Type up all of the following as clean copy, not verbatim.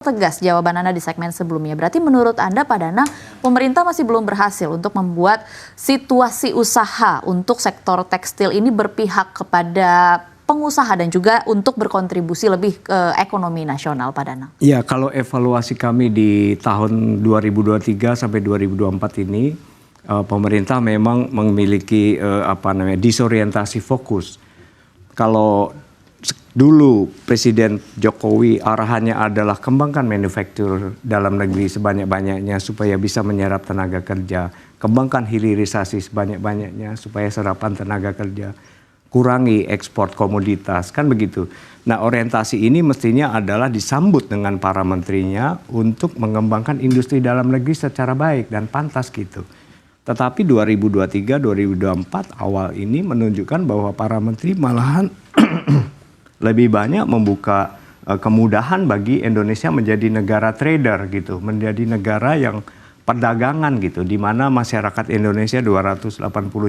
tegas jawaban Anda di segmen sebelumnya. Berarti menurut Anda, Pak Danang, pemerintah masih belum berhasil untuk membuat situasi usaha untuk sektor tekstil ini berpihak kepada pengusaha dan juga untuk berkontribusi lebih ke ekonomi nasional, Pak Danang. Ya, kalau evaluasi kami di tahun 2023 sampai 2024 ini, pemerintah memang memiliki disorientasi fokus. Kalau dulu Presiden Jokowi arahannya adalah kembangkan manufaktur dalam negeri sebanyak-banyaknya supaya bisa menyerap tenaga kerja, kembangkan hilirisasi sebanyak-banyaknya supaya serapan tenaga kerja, kurangi ekspor komoditas, kan begitu. Nah, orientasi ini mestinya adalah disambut dengan para menterinya untuk mengembangkan industri dalam negeri secara baik dan pantas gitu. Tetapi 2023-2024 awal ini menunjukkan bahwa para menteri malahan lebih banyak membuka kemudahan bagi Indonesia menjadi negara trader gitu, menjadi negara yang perdagangan gitu, di mana masyarakat Indonesia 280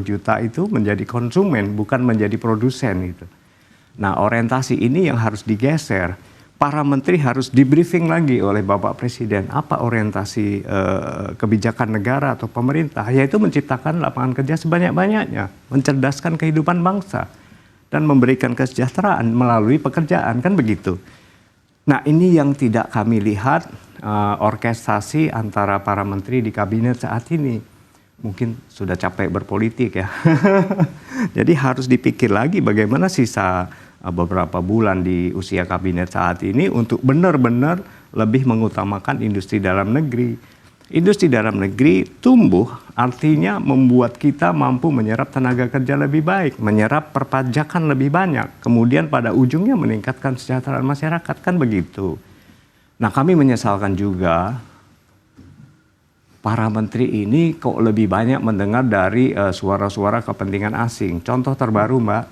juta itu menjadi konsumen, bukan menjadi produsen gitu. Nah, orientasi ini yang harus digeser. Para menteri harus di-briefing lagi oleh Bapak Presiden apa orientasi kebijakan negara atau pemerintah, yaitu menciptakan lapangan kerja sebanyak-banyaknya, mencerdaskan kehidupan bangsa, dan memberikan kesejahteraan melalui pekerjaan, kan begitu. Nah, ini yang tidak kami lihat orkestrasi antara para menteri di kabinet saat ini. Mungkin sudah capek berpolitik ya. Jadi harus dipikir lagi bagaimana sisa beberapa bulan di usia kabinet saat ini untuk benar-benar lebih mengutamakan industri dalam negeri. Industri dalam negeri tumbuh artinya membuat kita mampu menyerap tenaga kerja lebih baik, menyerap perpajakan lebih banyak, kemudian pada ujungnya meningkatkan kesejahteraan masyarakat, kan begitu. Nah, kami menyesalkan juga para menteri ini kok lebih banyak mendengar dari suara-suara kepentingan asing. Contoh terbaru, Mbak,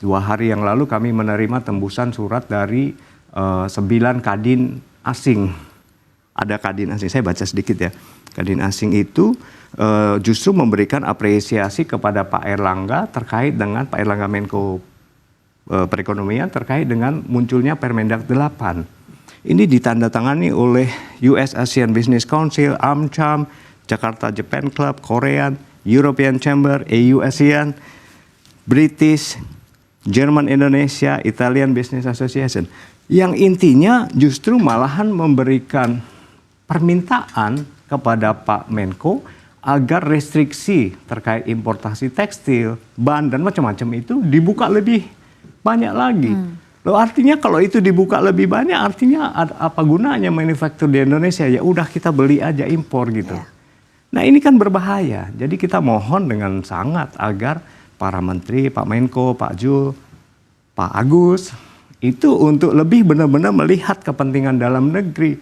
2 hari yang lalu kami menerima tembusan surat dari 9 kadin asing. Ada kadin asing, saya baca sedikit ya. Kadin asing itu justru memberikan apresiasi kepada Pak Erlangga terkait dengan Pak Erlangga Menko Perekonomian terkait dengan munculnya Permendag 8. Ini ditandatangani oleh US ASEAN Business Council, AmCham, Jakarta Japan Club, Korean, European Chamber, EU ASEAN, British, German Indonesia, Italian Business Association. Yang intinya justru malahan memberikan permintaan kepada Pak Menko agar restriksi terkait importasi tekstil, ban dan macam-macam itu dibuka lebih banyak lagi. Loh, artinya kalau itu dibuka lebih banyak, artinya apa gunanya manufaktur di Indonesia? Ya udah kita beli aja impor gitu. Nah, ini kan berbahaya. Jadi kita mohon dengan sangat agar para menteri, Pak Menko, Pak Jul, Pak Agus itu untuk lebih benar-benar melihat kepentingan dalam negeri.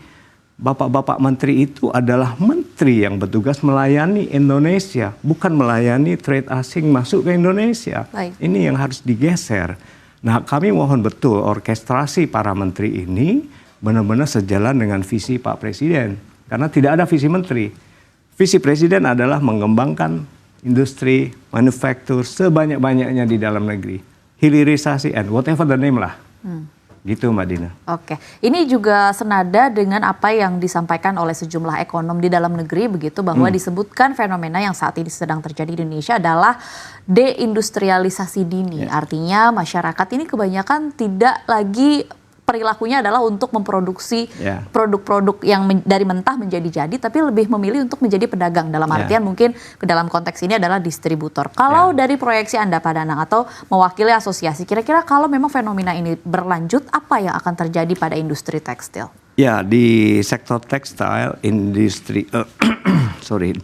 Bapak-bapak menteri itu adalah menteri yang bertugas melayani Indonesia, bukan melayani trade asing masuk ke Indonesia. Baik. Ini yang harus digeser. Nah, kami mohon betul orkestrasi para menteri ini benar-benar sejalan dengan visi Pak Presiden. Karena tidak ada visi menteri. Visi Presiden adalah mengembangkan industri, manufaktur sebanyak-banyaknya di dalam negeri. Hilirisasi and whatever the name lah. Gitu, Mbak Dina. Oke, ini juga senada dengan apa yang disampaikan oleh sejumlah ekonom di dalam negeri begitu, bahwa disebutkan fenomena yang saat ini sedang terjadi di Indonesia adalah deindustrialisasi dini. Artinya masyarakat ini kebanyakan tidak lagi perilakunya adalah untuk memproduksi produk-produk yang dari mentah menjadi jadi, tapi lebih memilih untuk menjadi pedagang. Dalam artian mungkin ke dalam konteks ini adalah distributor. Kalau dari proyeksi Anda, Pak Danang, atau mewakili asosiasi, kira-kira kalau memang fenomena ini berlanjut, apa yang akan terjadi pada industri tekstil? Ya, di sektor tekstil,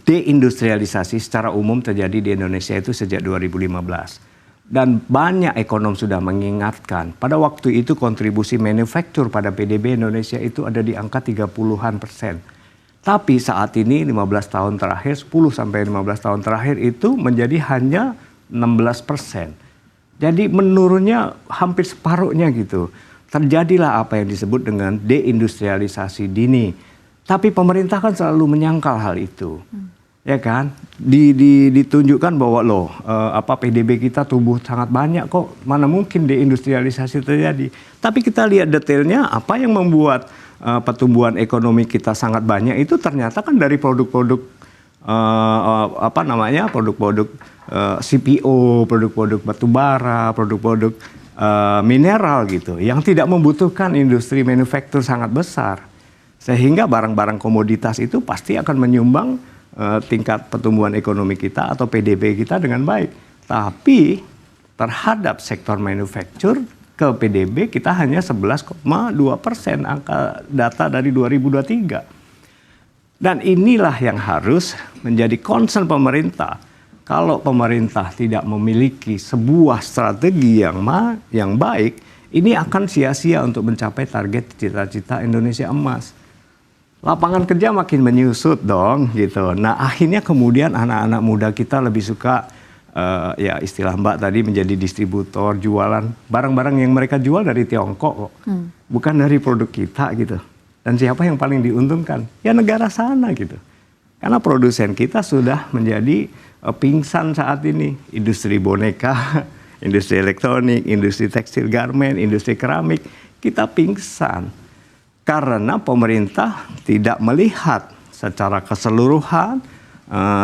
deindustrialisasi secara umum terjadi di Indonesia itu sejak 2015. Dan banyak ekonom sudah mengingatkan, pada waktu itu kontribusi manufaktur pada PDB Indonesia itu ada di angka 30-an%. Tapi saat ini 15 tahun terakhir, 10 sampai 15 tahun terakhir itu menjadi hanya 16%. Jadi menurunnya hampir separuhnya gitu. Terjadilah apa yang disebut dengan deindustrialisasi dini. Tapi pemerintah kan selalu menyangkal hal itu. Ya kan, ditunjukkan bahwa PDB kita tumbuh sangat banyak kok, mana mungkin deindustrialisasi terjadi. Tapi kita lihat detailnya apa yang membuat pertumbuhan ekonomi kita sangat banyak itu ternyata kan dari produk-produk produk-produk CPO, produk-produk batubara, produk-produk mineral gitu, yang tidak membutuhkan industri manufaktur sangat besar, sehingga barang-barang komoditas itu pasti akan menyumbang tingkat pertumbuhan ekonomi kita atau PDB kita dengan baik. Tapi terhadap sektor manufaktur ke PDB kita hanya 11,2% angka data dari 2023. Dan inilah yang harus menjadi concern pemerintah. Kalau pemerintah tidak memiliki sebuah strategi yang baik, ini akan sia-sia untuk mencapai target cita-cita Indonesia Emas. Lapangan kerja makin menyusut dong gitu. Nah akhirnya kemudian anak-anak muda kita lebih suka ya istilah Mbak tadi menjadi distributor, jualan barang-barang yang mereka jual dari Tiongkok, bukan dari produk kita gitu. Dan siapa yang paling diuntungkan? Ya negara sana gitu. Karena produsen kita sudah menjadi pingsan saat ini. Industri boneka, industri elektronik, industri tekstil garment, industri keramik, kita pingsan. Karena pemerintah tidak melihat secara keseluruhan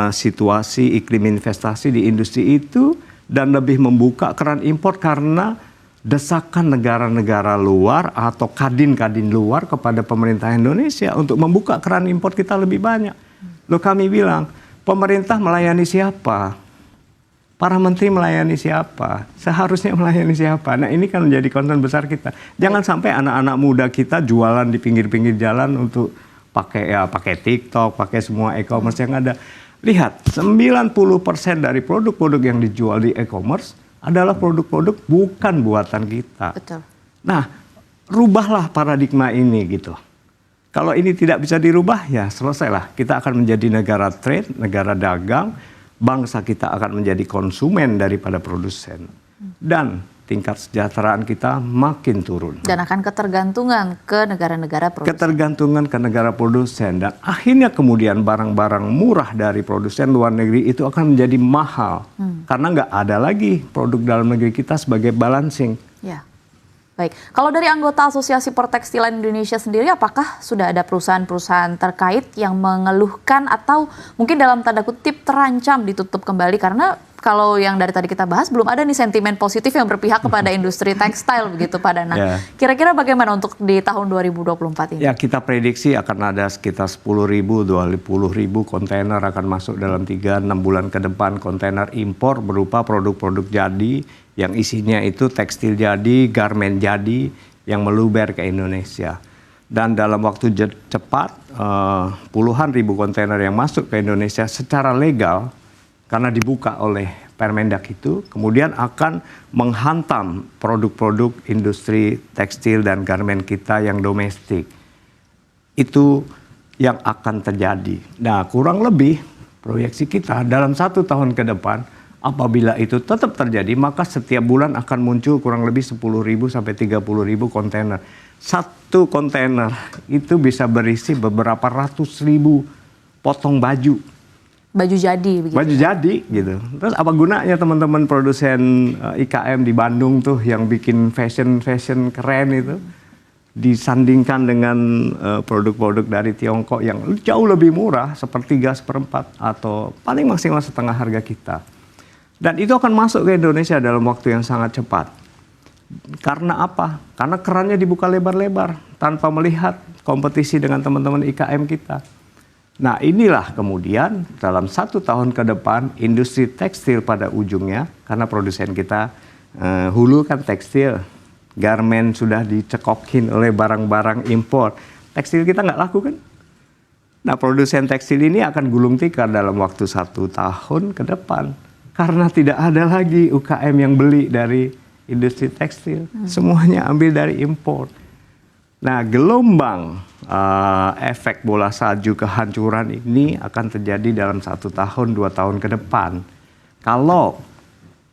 situasi iklim investasi di industri itu dan lebih membuka keran impor karena desakan negara-negara luar atau kadin-kadin luar kepada pemerintah Indonesia untuk membuka keran impor kita lebih banyak. Loh kami bilang, pemerintah melayani siapa? Para menteri melayani siapa? Seharusnya melayani siapa? Nah ini kan menjadi concern besar kita. Jangan sampai anak-anak muda kita jualan di pinggir-pinggir jalan untuk pakai TikTok, pakai semua e-commerce yang ada. Lihat, 90% dari produk-produk yang dijual di e-commerce adalah produk-produk bukan buatan kita. Betul. Nah, rubahlah paradigma ini gitu. Kalau ini tidak bisa dirubah, ya selesailah. Kita akan menjadi negara trade, negara dagang, bangsa kita akan menjadi konsumen daripada produsen. Dan tingkat kesejahteraan kita makin turun. Dan akan ketergantungan ke negara-negara produsen. Ketergantungan ke negara produsen. Dan akhirnya kemudian barang-barang murah dari produsen luar negeri itu akan menjadi mahal. Karena nggak ada lagi produk dalam negeri kita sebagai balancing. Ya. Baik, kalau dari anggota Asosiasi Pertekstilan Indonesia sendiri, apakah sudah ada perusahaan-perusahaan terkait yang mengeluhkan atau mungkin dalam tanda kutip terancam ditutup kembali? Karena kalau yang dari tadi kita bahas, belum ada nih sentimen positif yang berpihak kepada industri tekstil begitu Pak Danang. Yeah. Kira-kira bagaimana untuk di tahun 2024 ini? Ya kita prediksi akan ada sekitar 10.000, 20.000 kontainer akan masuk dalam 3-6 bulan ke depan. Kontainer impor berupa produk-produk jadi yang isinya itu tekstil jadi, garment jadi yang meluber ke Indonesia. Dan dalam waktu cepat puluhan ribu kontainer yang masuk ke Indonesia secara legal karena dibuka oleh Permendak itu, kemudian akan menghantam produk-produk industri tekstil dan garment kita yang domestik. Itu yang akan terjadi. Nah, kurang lebih proyeksi kita dalam 1 tahun ke depan, apabila itu tetap terjadi, maka setiap bulan akan muncul kurang lebih 10.000 sampai 30.000 kontainer. Satu kontainer itu bisa berisi beberapa ratus ribu potong baju. Baju jadi begitu. Baju jadi gitu. Terus apa gunanya teman-teman produsen IKM di Bandung tuh yang bikin fashion keren itu disandingkan dengan produk-produk dari Tiongkok yang jauh lebih murah, 1/3, 1/4 atau paling maksimal setengah harga kita. Dan itu akan masuk ke Indonesia dalam waktu yang sangat cepat. Karena apa? Karena kerannya dibuka lebar-lebar tanpa melihat kompetisi dengan teman-teman IKM kita. Nah inilah kemudian dalam 1 tahun ke depan industri tekstil pada ujungnya, karena produsen kita hulu kan tekstil, garment sudah dicekokin oleh barang-barang impor, tekstil kita nggak laku kan? Nah produsen tekstil ini akan gulung tikar dalam waktu 1 tahun ke depan, karena tidak ada lagi UKM yang beli dari industri tekstil, semuanya ambil dari impor. Nah gelombang efek bola salju kehancuran ini akan terjadi dalam 1 tahun, 2 tahun ke depan. Kalau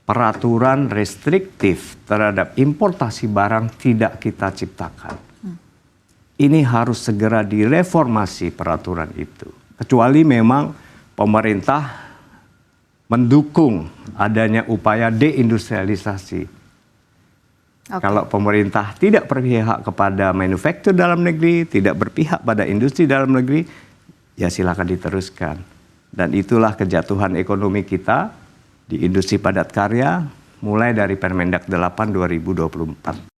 peraturan restriktif terhadap importasi barang tidak kita ciptakan. Ini harus segera direformasi peraturan itu. Kecuali memang pemerintah mendukung adanya upaya deindustrialisasi. Kalau pemerintah tidak berpihak kepada manufaktur dalam negeri, tidak berpihak pada industri dalam negeri, ya silakan diteruskan. Dan itulah kejatuhan ekonomi kita di industri padat karya mulai dari Permendak 8 2024.